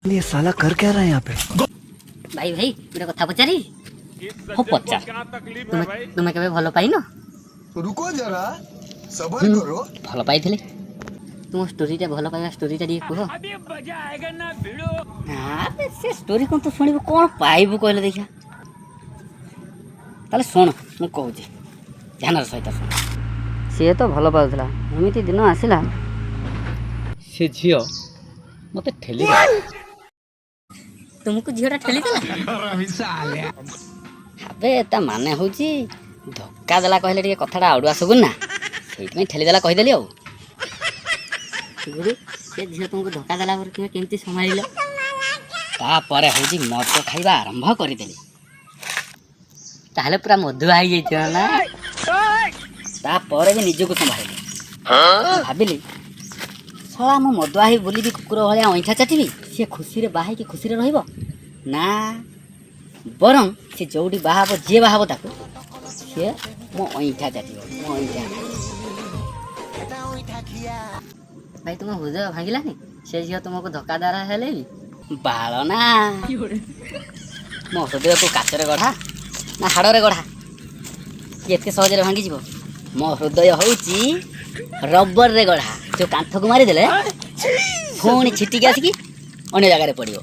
ये साला कर क्या रहा है यहाँ पे? भाई भाई मेरे कथा पचारि हो पचार तुमे केबे भलो पाइनो रुको जरा सबर करो भलो पाइथिले तुम स्टोरी टा भलो पाइबा स्टोरी टा कह अबे से स्टोरी कोन तो सुनिबो कोन पाइबो कहले देखिया ताले सुन मु कहूची ध्यान सहित सुन सी तो भल पाउला एमती दिन आसला से झियो मते ठेली तुमको झीटा ठेली देला अबे ता माने होची धक्का देला कहले टिके कथाटा आउडुआ सगुन ना सेइतमे ठेली देला कहि देली आ गुरु से झियो तुमको धक्का देला पर तुमे केमती संभालिलो ता परे होची मद खाइबा आरंभ करि देली ताहले पूरा मधुआ हो जाइछ ना ता परे भी निजको संभालिली भाबिली साला मो मदुआ ही बोली भी कुकुर भलिया ऐठा चाटिबी से खुशी रे बाहाई की खुशी रे रहइबो ना बरं से जोड़ी बाहाबो जे बाहाबो ताको से मो ऐठा चाटिबो मो ऐठा भाई तुम हृदय भांगिलानी से झियो तुमको धक्का दारा हेले बाଳ ना मो हृदय को काचरे गढ़ा ना हाड़े गढ़ा एते सहज भांगी जीवो मो हृदय होउची रबर रे गढ़ा जो कांथ को मारी देले पुणी छिटिकी आसिकी अन्य जगह पड़ो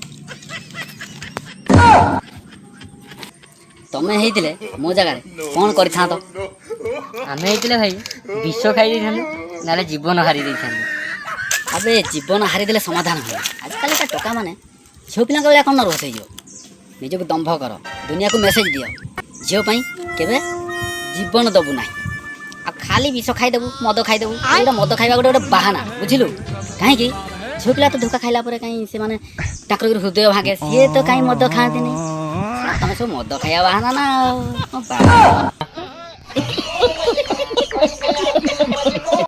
तमें होइतिले मो जगह कौन कर आमे होइतिले भाई विष खाई देइथानु नाले जीवन हारी देइथानु अबे जीवन हारी देले समाधान हो आजकल का टका माने झियो पिला बेला कौन रोस हो निजको दंभ कर दुनिया को मेसेज दियो झियो पई केबे जीवन दबु ना आ खाली विष खाईदेबू मद खाईदेबू एटा मद खाइबा गोटे गोटे बाहाना बुझिलु कहीं झियो पिला तो धोखा खाइला पर कहीं से माने ताकर हृदय भागे सी तो कहीं मद खाती नहीं सब मद खाइबा बाहाना ना